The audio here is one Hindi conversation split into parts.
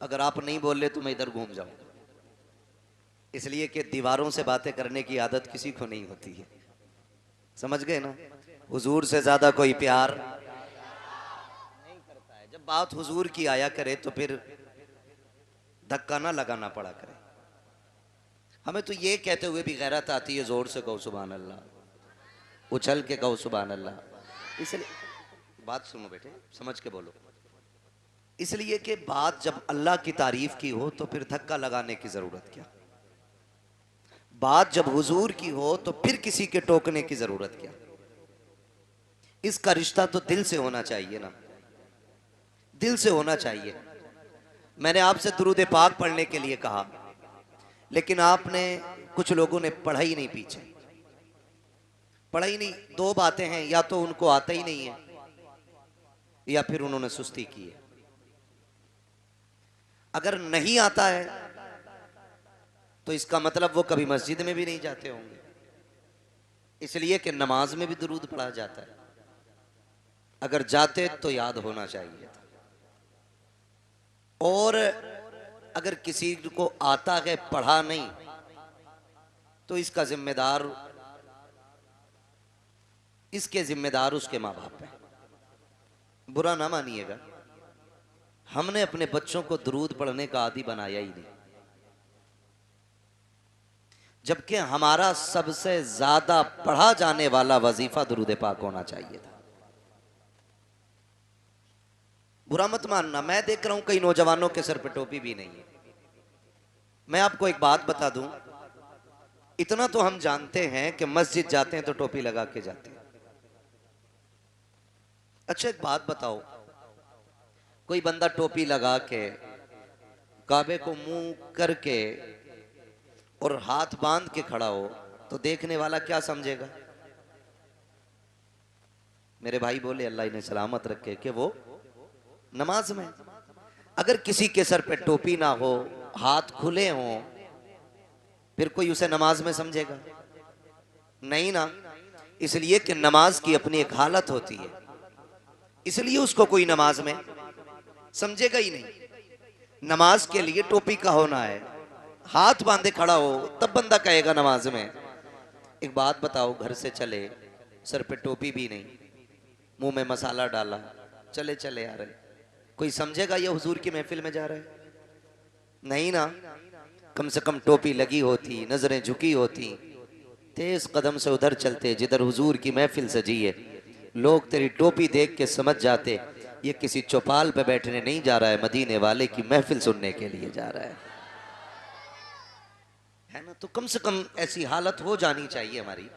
अगर आप नहीं बोल रहे तो मैं इधर घूम जाऊंगा, इसलिए कि दीवारों से बातें करने की आदत किसी को नहीं होती है। समझ गए ना? हुजूर से ज्यादा कोई प्यार नहीं करता है। जब बात हुजूर की आया करे तो फिर धक्का ना लगाना पड़ा करे। हमें तो ये कहते हुए भी गैरत आती है, जोर से कहो सुभान अल्लाह, उछल के कहो सुभान अल्लाह। इसलिए बात सुनो बेटे, समझ के बोलो। इसलिए कि बात जब अल्लाह की तारीफ की हो तो फिर धक्का लगाने की जरूरत क्या। बात जब हुजूर की हो तो फिर किसी के टोकने की जरूरत क्या। इसका रिश्ता तो दिल से होना चाहिए ना, दिल से होना चाहिए। मैंने आपसे दुरूद पाक पढ़ने के लिए कहा, लेकिन आपने, कुछ लोगों ने पढ़ा ही नहीं, पीछे पढ़ा ही नहीं। दो बातें हैं, या तो उनको आता ही नहीं है या फिर उन्होंने सुस्ती की है। अगर नहीं आता है तो इसका मतलब वो कभी मस्जिद में भी नहीं जाते होंगे, इसलिए कि नमाज में भी दुरूद पढ़ा जाता है। अगर जाते तो याद होना चाहिए था। और अगर किसी को आता है पढ़ा नहीं तो इसका जिम्मेदार, इसके जिम्मेदार उसके माँ बाप हैं। बुरा ना मानिएगा, हमने अपने बच्चों को दुरूद पढ़ने का आदी बनाया ही नहीं, जबकि हमारा सबसे ज्यादा पढ़ा जाने वाला वजीफा दुरूद पाक होना चाहिए था। बुरा मत मानना, मैं देख रहा हूं कई नौजवानों के सर पे टोपी भी नहीं है। मैं आपको एक बात बता दूं, इतना तो हम जानते हैं कि मस्जिद जाते हैं तो टोपी लगा के जाते हैं। अच्छा एक बात बताओ, कोई बंदा टोपी लगा के काबे को मुंह करके और हाथ बांध के खड़ा हो तो देखने वाला क्या समझेगा? मेरे भाई बोले अल्लाह इन्हें सलामत रखे कि वो नमाज में। अगर किसी के सर पे टोपी ना हो, हाथ खुले हों, फिर कोई उसे नमाज में समझेगा? नहीं ना। इसलिए कि नमाज की अपनी एक हालत होती है, इसलिए उसको कोई नमाज में समझेगा ही नहीं। नमाज के लिए टोपी का होना है, हाथ बांधे खड़ा हो तब बंदा कहेगा नमाज में। एक बात बताओ, घर से चले, सर पे टोपी भी नहीं, मुंह में मसाला डाला, चले चले आ रहे, कोई समझेगा ये हुजूर की महफिल में जा रहे? नहीं ना। कम से कम टोपी लगी होती, नजरें झुकी होती, तेज कदम से उधर चलते जिधर हुजूर की महफिल सजी है। लोग तेरी टोपी देख के समझ जाते ये किसी चौपाल पे बैठने नहीं जा रहा है, मदीने वाले की महफिल सुनने के लिए जा रहा है ना? तो कम से कम ऐसी हालत हो जानी चाहिए हमारी।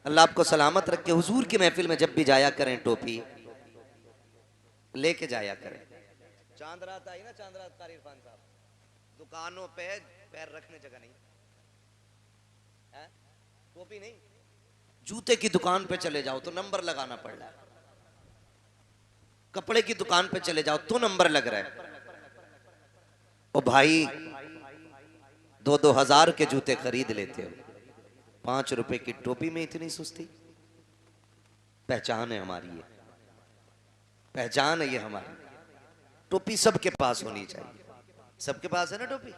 अल्लाह आपको सलामत रखे। हुजूर की महफिल में जब भी जाया करें टोपी लेके जाया करें। चांद रात आई ना, चांद रात कारी इरफान साहब, दुकानों पे पैर रखने जगह नहीं है, टोपी नहीं। जूते की दुकान पे चले जाओ तो नंबर लगाना पड़ रहा है, कपड़े की दुकान पे चले जाओ तो नंबर लग रहा है। ओ भाई, 2-2 हजार के जूते खरीद लेते हो, 5 रुपए की टोपी में इतनी सुस्ती? पहचान है हमारी ये, पहचान है ये हमारी। टोपी सबके पास होनी चाहिए। सबके पास है ना टोपी?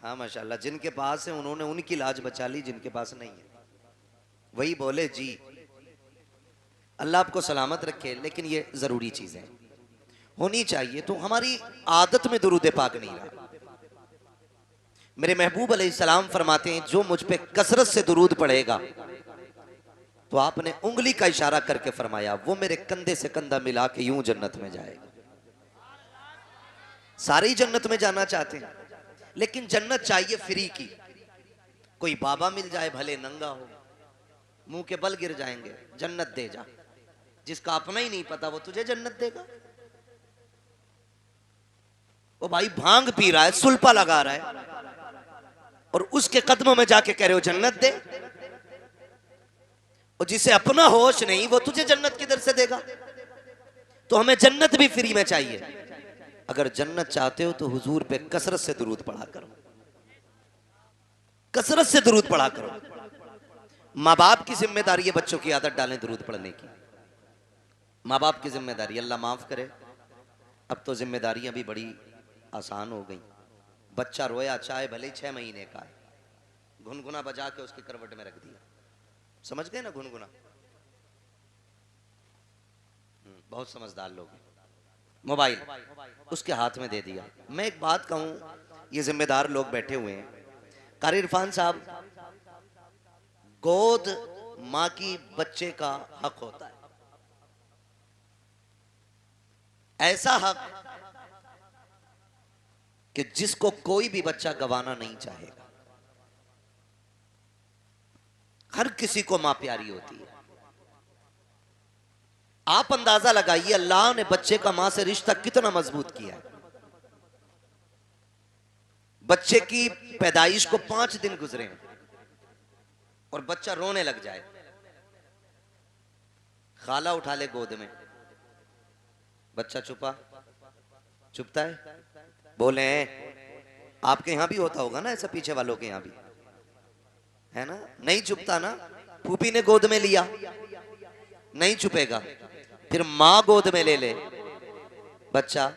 हाँ माशाल्लाह, जिनके पास है उन्होंने उनकी लाज बचा ली, जिनके पास नहीं है वही बोले जी। अल्लाह आपको सलामत रखे। लेकिन ये जरूरी चीजें होनी चाहिए। तो हमारी आदत में दुरूद पाक नहीं रहा। मेरे महबूब अलैहिस्सलाम फरमाते हैं, जो मुझ पे कसरत से दुरूद पढ़ेगा, तो आपने उंगली का इशारा करके फरमाया, वो मेरे कंधे से कंधा मिला के यूं जन्नत में जाएगा। सारे ही जन्नत में जाना चाहते हैं, लेकिन जन्नत चाहिए फ्री की। कोई बाबा मिल जाए, भले नंगा हो, मुंह के बल गिर जाएंगे, जन्नत दे जा। जिसका अपना ही नहीं पता वो तुझे जन्नत देगा? वो भाई भांग पी रहा है, सुल्पा लगा रहा है, और उसके कदमों में जाके कह रहे हो जन्नत दे। और जिसे अपना होश नहीं वो तुझे जन्नत किधर से देगा? तो हमें जन्नत भी फ्री में चाहिए। अगर जन्नत चाहते हो तो हुजूर पे कसरत से दुरूद पढ़ा करो, कसरत से दुरूद पढ़ा करो। माँ बाप की जिम्मेदारी है बच्चों की आदत डालें दुरूद पढ़ने की, माँ बाप की जिम्मेदारी। अल्लाह माफ करे, अब तो जिम्मेदारियां भी बड़ी आसान हो गई। बच्चा रोया, चाहे भले ही 6 महीने का है, गुनगुना बजा के उसकी करवट में रख दिया। समझ गए ना गुनगुना? बहुत समझदार लोग हैं। मोबाइल उसके हाथ में दे दिया। मैं एक बात कहूं, ये जिम्मेदार लोग बैठे हुए हैं। कारी इरफान साहब, गोद मां की बच्चे का हक होता है, ऐसा हक कि जिसको कोई भी बच्चा गंवाना नहीं चाहेगा। हर किसी को मां प्यारी होती है। आप अंदाजा लगाइए अल्लाह ने बच्चे का मां से रिश्ता कितना मजबूत किया है। बच्चे की पैदाइश को 5 दिन गुजरे हैं और बच्चा रोने लग जाए, खाला उठा ले गोद में, बच्चा चुपता है। बोले आपके यहां भी होता होगा ना ऐसा, पीछे वालों के यहां भी है ना? नहीं चुपता ना। फूफी ने गोद में लिया, नहीं चुपेगा। फिर मां गोद में ले ले, बच्चा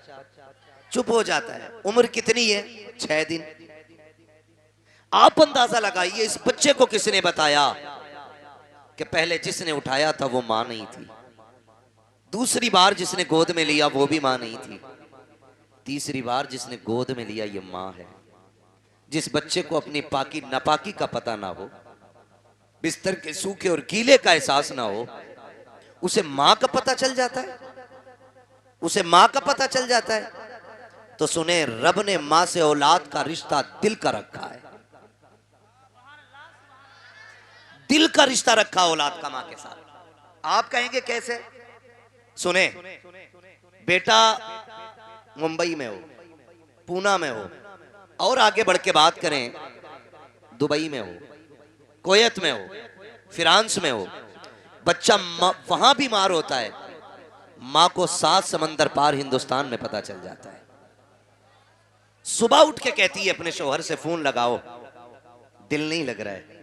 चुप हो जाता है। उम्र कितनी है? 6 दिन। आप अंदाजा लगाइए इस बच्चे को किसने बताया कि पहले जिसने उठाया था वो मां नहीं थी, दूसरी बार जिसने गोद में लिया वो भी मां नहीं थी, तीसरी बार जिसने गोद में लिया ये मां है। जिस बच्चे को अपनी पाकी नापाकी का पता ना हो, बिस्तर के सूखे और गीले का एहसास ना हो, उसे मां का पता चल जाता है, उसे मां का पता चल जाता है। तो सुने, रब ने मां से औलाद का रिश्ता दिल का रखा है, दिल का रिश्ता रखा औलाद का मां के साथ। आप कहेंगे कैसे? सुने, बेटा मुंबई में हो, पूना में हो, और आगे बढ़ के बात करें दुबई में हो, कुवैत में हो, फ्रांस में हो, बच्चा वहां बीमार होता है, मां को 7 समंदर पार हिंदुस्तान में पता चल जाता है। सुबह उठ के कहती है अपने शौहर से, फोन लगाओ, दिल नहीं लग रहा है,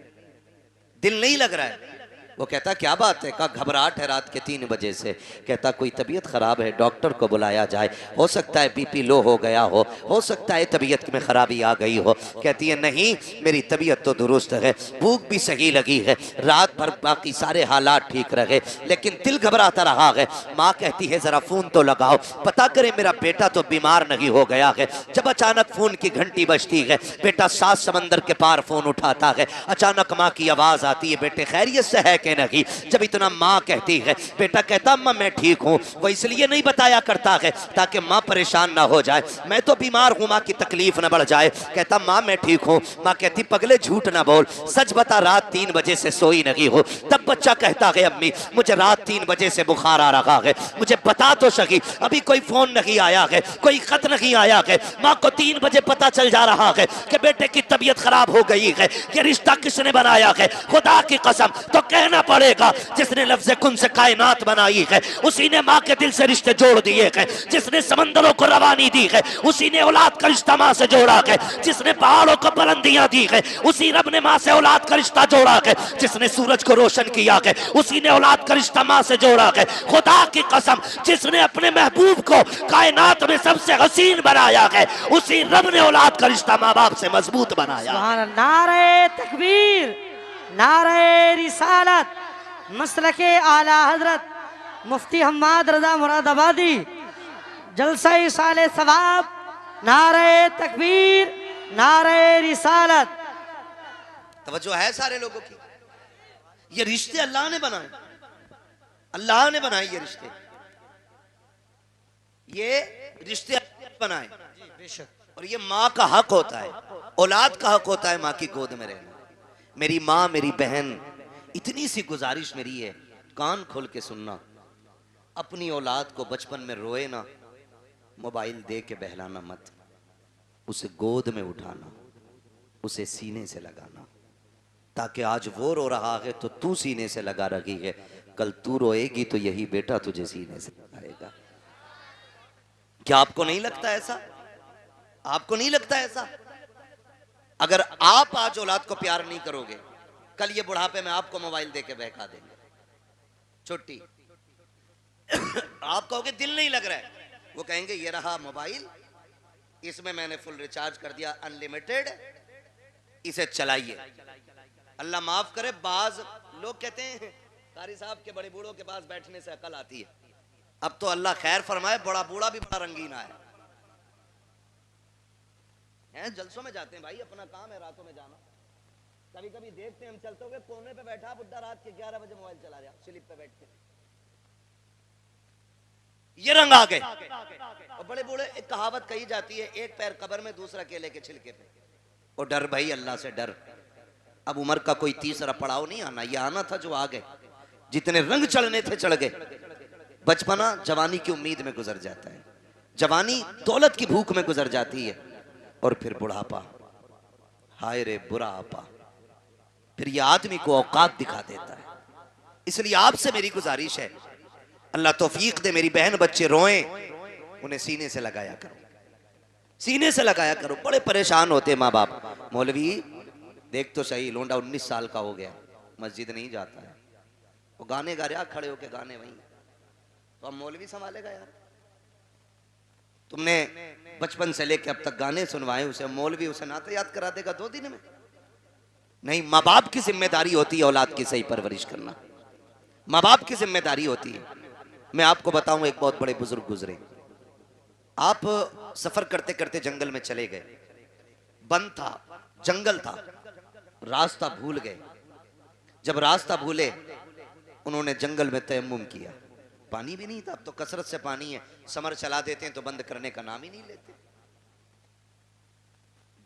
दिल नहीं लग रहा है। वो कहता क्या बात है? कहा घबराहट है रात के 3 बजे से। कहता कोई तबीयत खराब है, डॉक्टर को बुलाया जाए, हो सकता है बीपी लो हो गया हो सकता है तबीयत में खराबी आ गई हो। कहती है नहीं, मेरी तबीयत तो दुरुस्त है, भूख भी सही लगी है, रात भर बाकी सारे हालात ठीक रहे, लेकिन दिल घबराता रहा है। माँ कहती है जरा फोन तो लगाओ, पता करे मेरा बेटा तो बीमार नहीं हो गया है। जब अचानक फोन की घंटी बजती है, बेटा 7 समंदर के पार फोन उठाता है। अचानक माँ की आवाज आती है, बेटे खैरियत से है कि नहीं? जब इतना माँ कहती है, बेटा कहता अम्मा मैं ठीक हूँ। वो इसलिए नहीं बताया करता है ताकि माँ परेशान ना हो जाए, मैं तो बीमार हूँ, माँ की तकलीफ ना बढ़ जाए। कहता माँ मैं ठीक हूँ। माँ कहती पगले झूठ ना बोल, सच बता रात 3 बजे से सोई नहीं हो। तब बच्चा कहता है अम्मी मुझे रात 3 बजे से बुखार आ रहा है, मुझे बता तो सकी, अभी कोई फोन नहीं आया है, कोई खत नहीं आया है। माँ को 3 बजे पता चल जा रहा है कि बेटे की तबीयत खराब हो गई है। ये रिश्ता किसने बनाया है? खुदा की कसम तो कहना पड़ेगा जिसने लफ्ज़ कुन से कायनात बनाई है, उसी ने माँ के दिल से रिश्ते जोड़ दिए हैं। जिसने समंदरों को रवानी दी है, उसी ने औलाद का रिश्ता माँ से जोड़ा है। जिसने पहाड़ों को बुलंदियां दी है, उसी रब ने माँ से औलाद का रिश्ता जोड़ा है। जिसने सूरज को रोशन किया है, उसी ने औलाद का रिश्ता माँ से जोड़ा है। खुदा की कसम जिसने अपने महबूब को कायनात में सबसे हसीन बनाया है, उसी रब ने औलाद का रिश्ता माँ बाप से मजबूत बनाया। नारे तकबीर, नारे रिसालत, मसलके आला हजरत मुफ्ती हम्माद रजा मुरादाबादी, जलसा साले सवाब, नारे तकबीर, नारे रिसालत। तवज्जो है सारे लोगों की? ये रिश्ते अल्लाह ने बनाए, अल्लाह ने बनाए ये रिश्ते, ये रिश्ते बनाए बेशक। और ये माँ का हक होता है, औलाद का हक होता है माँ की गोद में रहना। मेरी माँ मेरी बहन, इतनी सी गुजारिश मेरी है, कान खोल के सुनना, अपनी औलाद को बचपन में रोए ना, मोबाइल दे के बहलाना मत, उसे गोद में उठाना, उसे सीने से लगाना, ताकि आज वो रो रहा है तो तू सीने से लगा रही है, कल तू रोएगी तो यही बेटा तुझे सीने से लगाएगा। क्या आपको नहीं लगता ऐसा? आपको नहीं लगता ऐसा? अगर आप आज औलाद को प्यार नहीं करोगे, कल ये बुढ़ापे में आपको मोबाइल देके बहका देंगे, छुट्टी। आप कहोगे दिल नहीं लग रहा है, वो कहेंगे ये रहा मोबाइल, इसमें मैंने फुल रिचार्ज कर दिया, अनलिमिटेड, इसे चलाइए। अल्लाह माफ करे, बाज लोग कहते हैं कारी साहब के बड़े बूढ़ों के पास बैठने से अकल आती है। अब तो अल्लाह खैर फरमाए, बड़ा बूढ़ा भी बड़ा रंगीन है। जलसों में जाते हैं भाई, अपना काम है रातों में जाना। कभी कभी देखते हैं हम चलते हुए, कोने पे बैठा बुड्ढा रात के 11 बजे मोबाइल चला रहा स्लिप पे बैठ के। ये रंग आ गए। और बड़े बूढ़े, एक कहावत कही जाती है, एक पैर कब्र में दूसरा केले के छिलके पे। और डर भाई, अल्लाह से डर। अब उम्र का कोई तीसरा पड़ाव नहीं आना, ये आना था जो आ गए। जितने रंग चढ़ने थे चढ़ गए। बचपना जवानी की उम्मीद में गुजर जाता है, जवानी दौलत की भूख में गुजर जाती है, और फिर बुढ़ापा, हाय रे बुढ़ापा, फिर ये आदमी को औकात दिखा देता है। इसलिए आपसे मेरी गुजारिश है, अल्लाह तौफीक दे, मेरी बहन बच्चे रोएं, उन्हें सीने से लगाया करो, सीने से लगाया करो। बड़े परेशान होते माँ बाप। मौलवी देख तो सही, लोंडा 19 साल का हो गया, मस्जिद नहीं जाता है, वो गाने गा रहा, खड़े होके गाने वहीं, तो अब मौलवी संभालेगा यार। तुमने बचपन से लेकर अब तक गाने सुनवाए उसे, मौलवी उसे नाते याद करा देगा 2 दिन में? नहीं, माँ बाप की जिम्मेदारी होती है औलाद की सही परवरिश करना, माँ बाप की जिम्मेदारी होती है। मैं आपको बताऊं, एक बहुत बड़े बुजुर्ग गुजरे। आप सफर करते करते जंगल में चले गए, बंद था, जंगल था, रास्ता भूल गए। जब रास्ता भूले, उन्होंने जंगल में तयम्मुम किया। पानी भी नहीं था, अब तो कसरत से पानी है, समर चला देते हैं तो बंद करने का नाम ही नहीं लेते।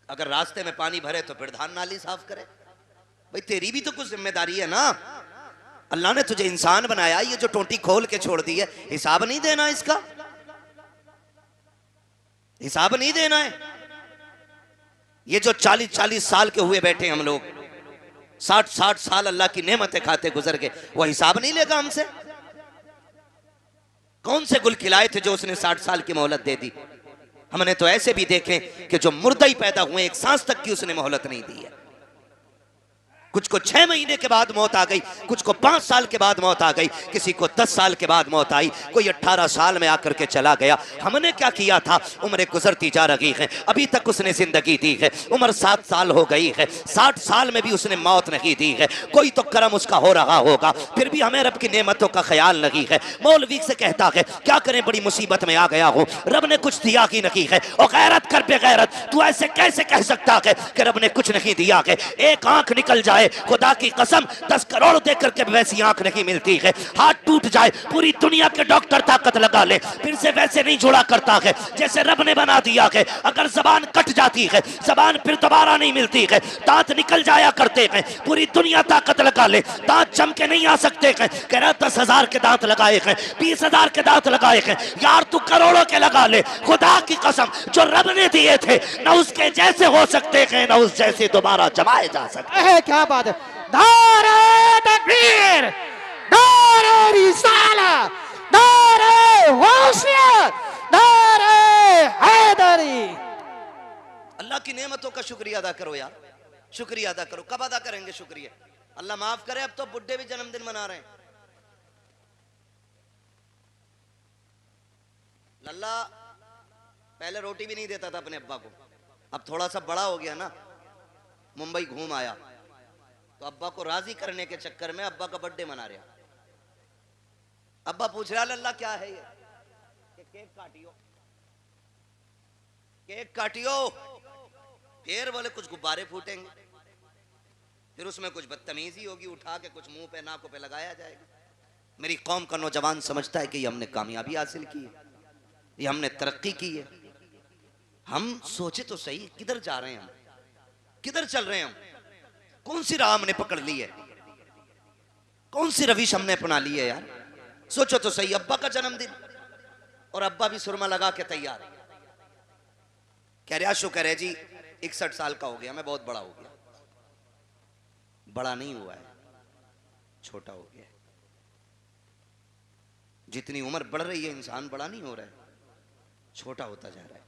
अगर रास्ते में पानी भरे तो फिर धान नाली साफ करे। भाई तेरी भी तो कुछ जिम्मेदारी है ना, अल्लाह ने तुझे इंसान बनाया, ये जो टोंटी खोल के छोड़ दी है, हिसाब नहीं देना इसका, हिसाब नहीं देना है। ये जो 40-40 साल के हुए बैठे हम लोग, 60-60 साल अल्लाह की नेमतें खाते गुजर गए, वो हिसाब नहीं लेगा हमसे। कौन से गुल खिलाए थे जो उसने 60 साल की मोहलत दे दी? हमने तो ऐसे भी देखे कि जो मुर्दा ही पैदा हुए, एक सांस तक की उसने मोहलत नहीं दी है। कुछ को 6 महीने के बाद मौत आ गई, कुछ को 5 साल के बाद मौत आ गई, किसी को 10 साल के बाद मौत आई, कोई 18 साल में आकर के चला गया। हमने क्या किया था? उम्रें गुजरती जा रही है, अभी तक उसने जिंदगी दी है, उम्र 7 साल हो गई है, 60 साल में भी उसने मौत नहीं दी है। कोई तो करम उसका हो रहा होगा, फिर भी हमें रब की नेमतों का ख्याल नहीं है। मौलवी से कहता है क्या करें, बड़ी मुसीबत में आ गया हूँ, रब ने कुछ दिया ही नहीं है। और गैरत कर बेगैरत, तू ऐसे कैसे कह सकता है कि रब ने कुछ नहीं दिया है? एक आंख निकल जाए, खुदा की कसम 10 करोड़ दे करके वैसी आंख नहीं मिलती है। हाथ टूट जाए, पूरी दुनिया के डॉक्टर ताकत लगा ले, फिर से वैसे नहीं जोड़ा करता है जैसे रब ने बना दिया है। अगर जबान कट जाती है, जबान फिर दोबारा नहीं मिलती है। दांत निकल जाया करते हैं, पूरी दुनिया ताकत लगा ले, दांत जम के नहीं आ सकते हैं। कह रहा 10,000 के दांत लगाए हैं, 20,000 के दांत लगाए हैं, यार तू करोड़ों के लगा ले। खुदा की कसम जो रब ने दिए थे, न उसके जैसे हो सकते हैं, न उस जैसे दोबारा जमाए जा सकते हैं। क्या बात है। नारे तकबीर, नारे रिसालत, नारे गौसियत, नारे हैदरी। अल्लाह की नेमतों का शुक्रिया अदा करो यार, शुक्रिया अदा करो। कब अदा करेंगे शुक्रिया? अल्लाह माफ करे, अब तो बुड्ढे भी जन्मदिन मना रहे हैं। लल्ला पहले रोटी भी नहीं देता था अपने अब्बा को, अब थोड़ा सा बड़ा हो गया ना, मुंबई घूम आया तो अब्बा को राजी करने के चक्कर में अब्बा का बर्थडे मना रहा। अब्बा पूछ रहा लल्ला क्या है ये? कि केक काटियो, केक काटियो। फिर बोले कुछ गुब्बारे फूटेंगे, फिर उसमें कुछ बदतमीजी होगी, उठा के कुछ मुंह पे नाकों पे लगाया जाएगा। मेरी कौम का नौजवान समझता है कि ये हमने कामयाबी हासिल की है, ये हमने तरक्की की है। हम सोचे तो सही, किधर जा रहे हैं हम, किधर चल रहे हैं हम? कौन सी राह हमने पकड़ ली है, कौन सी रविश हमने अपना ली है यार? सोचो तो सही, अब्बा का जन्मदिन और अब्बा भी सुरमा लगा के तैयार, कह रहा शुक्र है जी 61 साल का हो गया, मैं बहुत बड़ा हो गया। बड़ा नहीं हुआ है, छोटा हो गया। जितनी उम्र बढ़ रही है इंसान बड़ा नहीं हो रहा है, छोटा होता जा रहा है।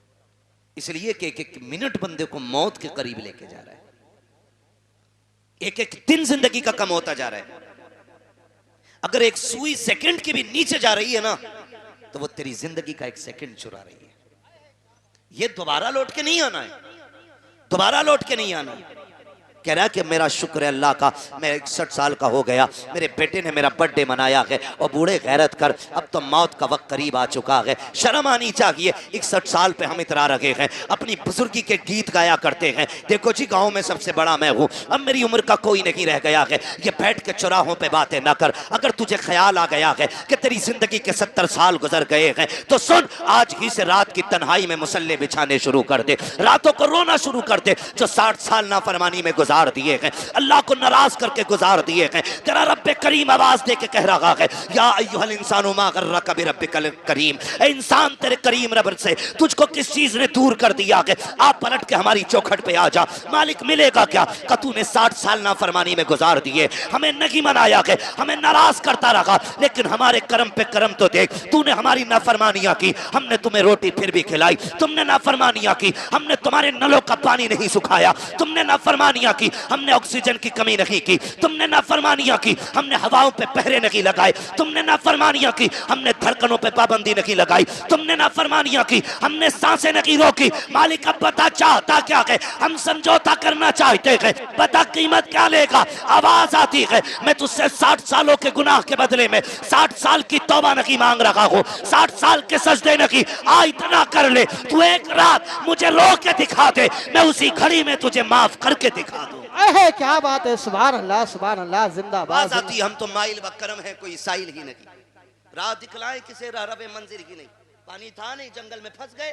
इसलिए कि एक मिनट बंदे को मौत के करीब लेके जा रहा है, एक एक दिन जिंदगी का कम होता जा रहा है। अगर एक सुई सेकंड की भी नीचे जा रही है ना, तो वो तेरी जिंदगी का एक सेकंड चुरा रही है। ये दोबारा लौट के नहीं आना है, दोबारा लौट के नहीं आना है। कह रहा है कि मेरा शुक्र है अल्लाह का, मैं 61 साल का हो गया, मेरे बेटे ने मेरा बर्थडे मनाया है, और बूढ़े गैरत कर, अब तो मौत का वक्त करीब आ चुका है, शर्म आनी चाहिए। 61 साल पे हम इतरा रखे हैं, अपनी बुजुर्गी के गीत गाया करते हैं, देखो जी गाँव में सबसे बड़ा मैं हूँ, अब मेरी उम्र का कोई नहीं रह गया है। ये बैठ के चौराहों पे बातें ना कर। अगर तुझे ख्याल आ गया है कि तेरी जिंदगी के 70 साल गुजर गए हैं, तो सुन, आज ही से रात की तन्हाई में मुसल्ले बिछाने शुरू कर दे, रातों को रोना शुरू कर दे। जो 60 साल नाफरमानी में गुजार दिए हैं, अल्लाह को नाराज करके गुजार दिए हैं, तेरा रब्बे करीम आवाज दे के कह रहा है, या अय्युहल इंसानु मा गर्रका बिरब्बिकल करीम, ए इंसान तेरे करीम रब से तुझको किस चीज ने दूर कर दिया है? आप पलट के हमारी चौखट पे आ जा, मालिक मिलेगा क्या? का तूने 60 साल नाफरमानी में गुजार दिए, हमें नहीं मनाया है, हमें नाराज करता रहा, लेकिन हमारे कर्म पे कर्म तो देख, तूने हमारी नाफरमानियां की, हमने तुम्हें रोटी फिर भी खिलाई, तुमने नाफरमानियां की, हमने तुम्हारे नलों का पानी नहीं सुखाया, तुमने नाफरमानियां की, हमने ऑक्सीजन की कमी नहीं की, तुमने नाफरमानियां की, हमने हवाओं पे पहरे नहीं लगाए, तुमने नाफरमानियां की, हमने धड़कनों पे पाबंदी नहीं लगाई, तुमने नाफरमानियां की, हमने सांसें नहीं रोकी। मालिक अब बता चाहता क्या है? हम समझौता करना चाहते हैं, बता कीमत क्या लेगा? आवाज आती है, मैं तुझसे 60 सालों के गुनाह के बदले में 60 साल की तौबा नहीं मांग रहा हूँ, 60 साल के सजदे नहीं, आ इतना कर ले, तू एक रात मुझे रो के दिखा दे, मैं उसी घड़ी में तुझे माफ करके दिखा दूं। अहे क्या बात है, सुभान अल्लाह, जिंदाबाद। आती हम तो माइल व करम है, कोई साइल ही नहीं, राह दिखलाए किसे रबे मंजिल ही नहीं, पानी था नहीं, जंगल में फंस गए,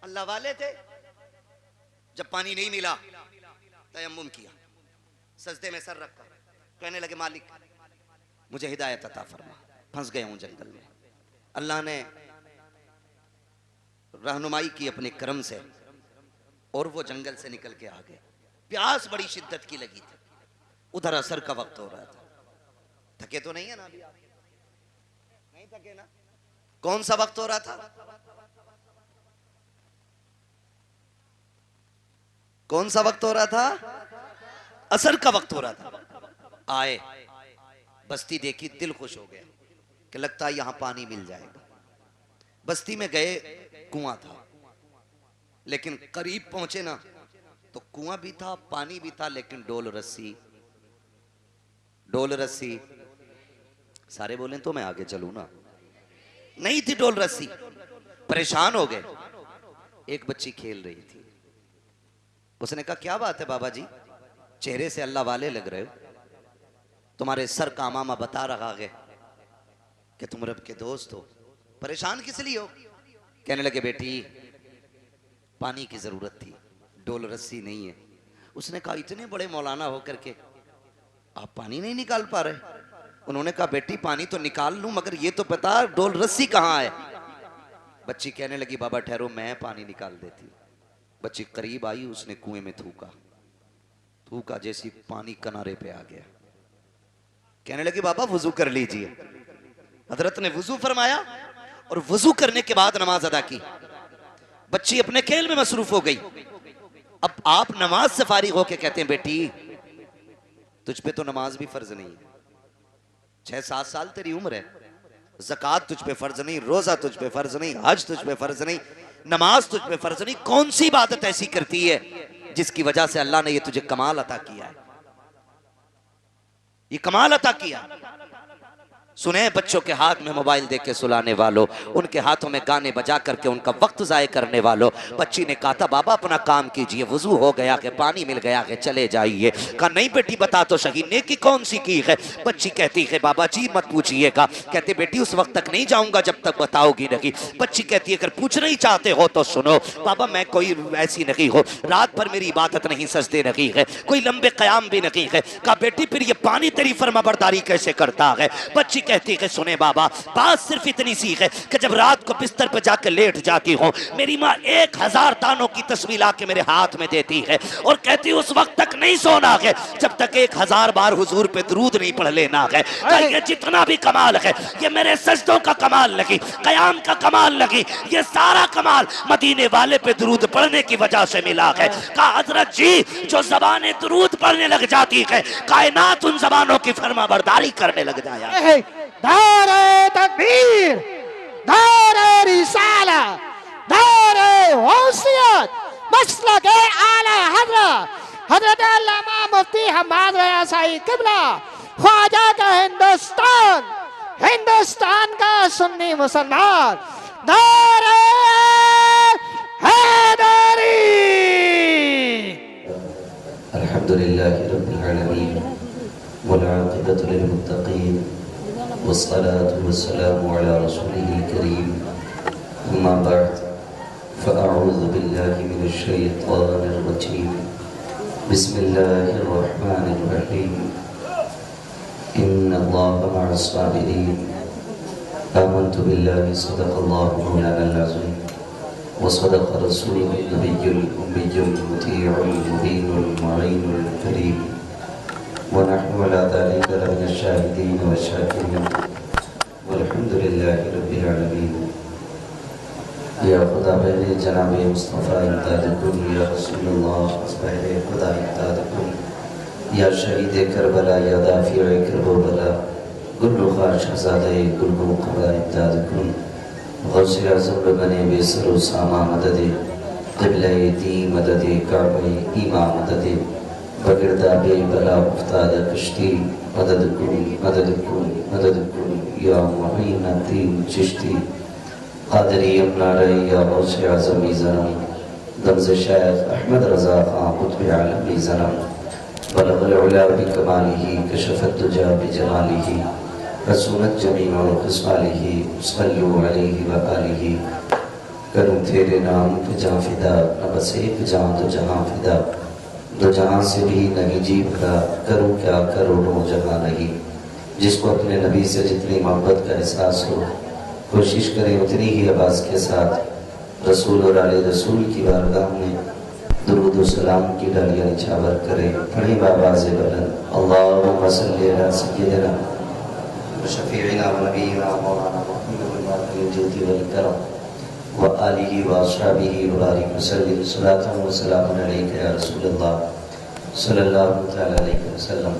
अल्लाह वाले थे, जब पानी नहीं मिला तयम्मुम किया, सजदे में सर रखा, कहने लगे मालिक मुझे हिदायत अता फरमा, फंस गया हूं जंगल में। अल्लाह ने रहनुमाई की अपने करम से, और वो जंगल से निकल के आ गए। प्यास बड़ी शिद्दत की लगी थी, उधर असर का वक्त हो रहा था। थके तो नहीं है ना अभी आप? नहीं थके ना? कौन सा वक्त हो रहा था? कौन सा वक्त हो रहा था? असर का वक्त हो रहा था। आए, बस्ती देखी, दिल खुश हो गया कि लगता है यहां पानी मिल जाएगा। बस्ती में गए, कुआं था, लेकिन करीब पहुंचे ना तो कुआं भी था, पानी भी था, लेकिन डोल रस्सी, सारे बोले तो मैं आगे चलूं ना, नहीं थी डोल रस्सी। परेशान हो गए। एक बच्ची खेल रही थी, उसने कहा क्या बात है बाबा जी, चेहरे से अल्लाह वाले लग रहे हो, तुम्हारे सर का मामा बता रहा है कि तुम रब के दोस्त हो, परेशान किस लिए हो? कहने लगे बेटी पानी की जरूरत थी, डोल रस्सी नहीं है। उसने कहा इतने बड़े मौलाना होकर के आप पानी नहीं निकाल पा रहे? उन्होंने कहा बेटी पानी तो निकाल लूं, मगर ये तो बता डोल रस्सी कहाँ है? बच्ची कहने लगी बाबा ठहरो, मैं पानी निकाल देती। बच्ची करीब आई, उसने कुएं में थूका, जैसी पानी किनारे पे आ गया। कहने लगी बाबा वुजू कर लीजिए। हजरत ने वुजू फरमाया और वुजू करने के बाद नमाज अदा की। बच्ची अपने खेल में मसरूफ हो गई। अब आप नमाज से फारिग होके कहते हैं बेटी तुझ पे तो नमाज भी फर्ज नहीं है, 6-7 साल तेरी उम्र है, ज़कात तुझ पे फर्ज नहीं, रोजा तुझ पे फर्ज नहीं, हज तुझ पे फर्ज नहीं, नमाज तुझ पे फर्ज नहीं, कौन सी इबादत ऐसी करती है जिसकी वजह से अल्लाह ने ये तुझे कमाल अता किया है, ये कमाल अता किया। सुने बच्चों के हाथ में मोबाइल देके के सुलाने वालों, उनके हाथों में गाने बजा करके उनका वक्त जाये करने वालों। बच्ची ने कहा था बाबा अपना काम कीजिए, वजू हो गया है, पानी मिल गया है, चले जाइए। कहा नहीं बेटी बता तो सही, नेकी कौन सी की है? बच्ची कहती है बाबा जी मत पूछिएगा। कहते बेटी उस वक्त तक नहीं जाऊंगा जब तक बताओगी नहीं। बच्ची कहती है अगर पूछना ही चाहते हो तो सुनो बाबा, मैं कोई ऐसी नहीं हो, रात भर मेरी इबादत नहीं, सजदे नहीं है, कोई लंबे कयाम भी नहीं है। कहा बेटी फिर ये पानी तेरी फरमाबरदारी कैसे करता है? बच्ची कहती है सुने बाबा बात सिर्फ इतनी सी है कि जब रात को बिस्तर पर जाकर लेट जाती हूँ, मेरी माँ 1000 दानों की तस्वीर आके मेरे हाथ में देती है और कहती है उस वक्त तक नहीं सोना है जब तक 1000 बार हुजूर पे दरूद नहीं पढ़ लेना है। ये जितना भी कमाल है ये मेरे सजदों का कमाल लगी, कयाम का कमाल लगी, ये सारा कमाल मदीने वाले पे दरूद पढ़ने की वजह से मिला है। कहा हजरत जी जो जबानें दरूद पढ़ने लग जाती है कायनात उन जबानों की फरमाबरदारी करने लग जाया। दारे तकबीर, दारे रिसाला, दारे गौसियत मसलक आला हजरत अल्लामा मुफ्ती हम्माद रज़ा साईं किबला ख्वाजा का हिंदुस्तान का सुन्नी मुसलमान दारे हैदरी। अल्हम्दुलिल्लाहि रब्बिल आलमीन वल आक़िबतु लिल मुत्तक़ीन वस्सलातु वस्सलामु अला रसूलिहिल करीम अम्मा बअद फ़अऊज़ु बिल्लाहि मिनश शैतानिर रजीम बिस्मिल्लाहिर रहमानिर रहीम इन्नल्लाहा मअस साबिरीन आमन्तु बिल्लाहि सदक़ल्लाहु मौलानल अज़ीम वसदक़ रसूलुहुन नबियुल उम्मियुल मुतीउल मुबीनुल मुईनुल करीम वनहनु अला ज़ालिका लमिनश शाहिदीन वश्शाकिरीन वल्हम्दुलिल्लाहि रब्बिल आलमीन। या खुदा बहरे जनाब मुस्तफ़ा इम्दादकुम या रसूलुल्लाह बहरे खुदा इम्दादकुम या शहीद करबला या दाफिअ करबला गुल्लु ख़ाशहज़ादे गुल्लु क़बा इम्दादकुम गौसे आज़म बने बेसरो सामा मदद क़िबला दी मदद काबे ईमा मदद बगिरदा बे बला उफ्ताद कश्ती मदद कुन या मुईन तीन चिश्ती क़ादरी अपना रही या गौसे आज़म ज़नम दमज़ शेख अहमद रज़ा ख़ान क़ुत्ब आलम ज़नम बलग़ल उला बिकमालिही कशफ़त दुजा बिजमालिही रसूलत जमीअ ख़िसालिही सल्लु अलैहि व आलिही। करूँ तेरे नाम पे जाँ फिदा न बस एक जाँ तो जहाँ फिदा दो जहाँ से भी नहीं जी भरा करूँ क्या करोड़ों जहाँ नहीं। जिसको अपने नबी से जितनी मोहब्बत का एहसास हो कोशिश करें उतनी ही आवाज़ के साथ रसूल और आले रसूल की बारगाह में दुरूद व सलाम की डालियाँ निछावर करें। पढ़ें बाबाज़ बुलंद अल्लाहुम्मा सल्ली अला सय्यिदिना शफ़ीइना व नबीना मौलाना मुहम्मद वालिल जद्दी वल करम व आलिहि व अस्हाबिहि व बारिक वसल्लिम सलातन व सलामुन अलैका या रसूलल्लाह सल्लल्लाहु तआला अलैहि वसल्लम।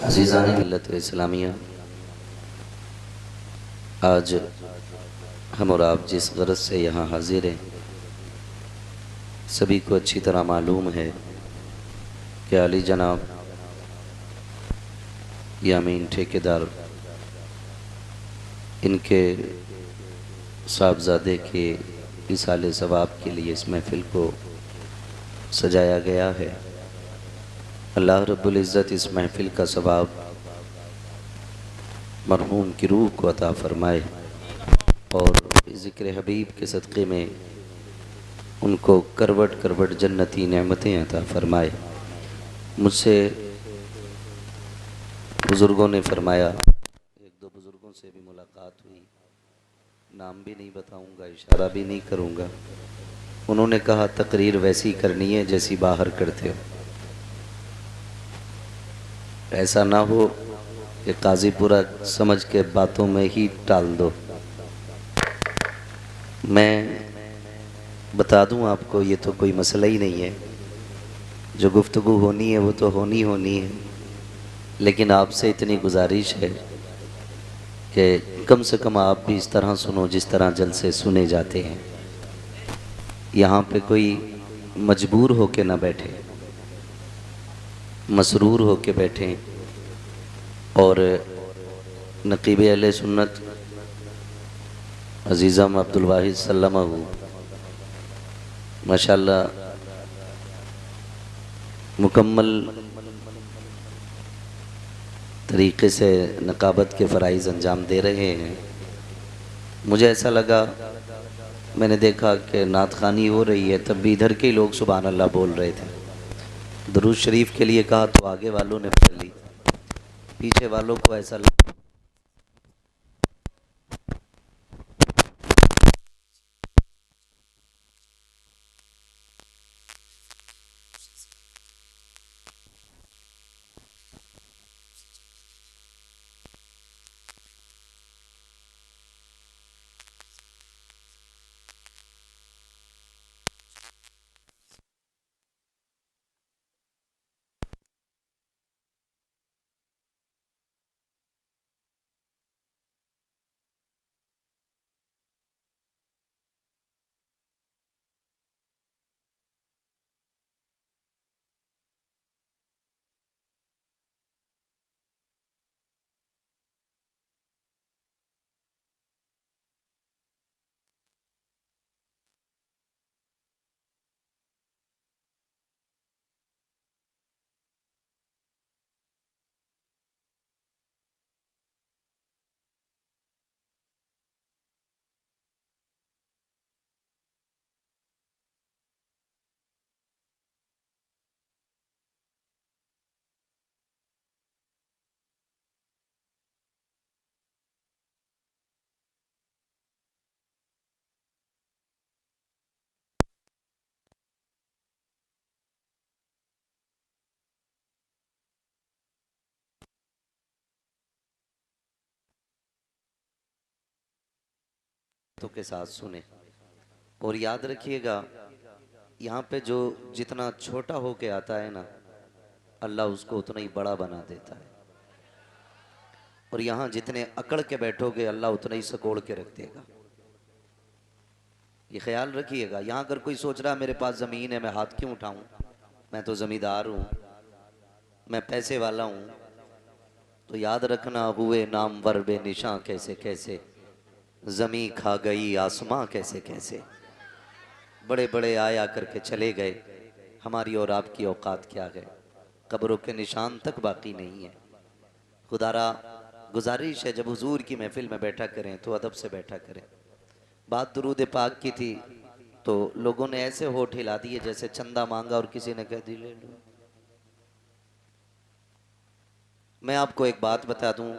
अज़ीज़ान मिल्लत इस्लामिया, आज हम और आप जिस गरज से यहाँ हाजिर हैं सभी को अच्छी तरह मालूम है कि अली जनाब यामीन ठेकेदार इनके साहबजादे के इसाले सवाब के लिए इस महफ़िल को सजाया गया है। अल्लाह रब्बुल इज़्ज़त इस महफ़िल का सवाब मरहूम की रूह को अता फ़रमाए और ज़िक्र हबीब के सदक़े में उनको करवट करवट जन्नती नेमतें अता फ़रमाए। मुझसे बुज़ुर्गों ने फ़रमाया, एक दो बुज़ुर्गों से भी मुलाकात हुई, नाम भी नहीं बताऊंगा, इशारा भी नहीं करूंगा। उन्होंने कहा तकरीर वैसी करनी है जैसी बाहर करते हो, ऐसा ना हो कि काजीपुरा समझ के बातों में ही टाल दो। मैं बता दूं आपको, ये तो कोई मसला ही नहीं है, जो गुफ्तगू होनी है वो तो होनी है, लेकिन आपसे इतनी गुजारिश है कि कम से कम आप भी इस तरह सुनो जिस तरह जलसे सुने जाते हैं। यहाँ पे कोई मजबूर होके ना बैठे, मसरूर होके बैठें। और नक़ीब अहले सुन्नत अज़ीज़म अब्दुल वाहिद सल्लमहु माशाअल्लाह मुकम्मल तरीक़े से नकाबत के फ़राइज़ अंजाम दे रहे हैं। मुझे ऐसा लगा, मैंने देखा कि नात ख़ानी हो रही है, तब भी इधर के लोग सुभान अल्लाह बोल रहे थे। दुरूद शरीफ के लिए कहा तो आगे वालों ने पढ़ ली, पीछे वालों को ऐसा लगा तो के साथ सुने और याद रखिएगा, यहाँ पे जो जितना छोटा होके आता है ना, अल्लाह उसको उतना ही बड़ा बना देता है। और यहाँ जितने अकड़ के बैठोगे, अल्लाह उतना ही सकोड़ के रख देगा। ये ख्याल रखिएगा। यहाँ अगर कोई सोच रहा है मेरे पास ज़मीन है, मैं हाथ क्यों उठाऊं, मैं तो ज़मींदार हूँ, मैं पैसे वाला हूँ, तो याद रखना, हुए नामवर बेनिशां कैसे कैसे, ज़मीं खा गई आसमां कैसे कैसे। बड़े बड़े आया करके चले गए, हमारी और आपकी औकात क्या है, कब्रों के निशान तक बाकी नहीं है। खुदारा गुजारिश है, जब हुजूर की महफिल में बैठा करें तो अदब से बैठा करें। बात दुरूद पाक की थी तो लोगों ने ऐसे होठ हिला दिए जैसे चंदा मांगा और किसी ने कह दी ले लो। मैं आपको एक बात बता दूं,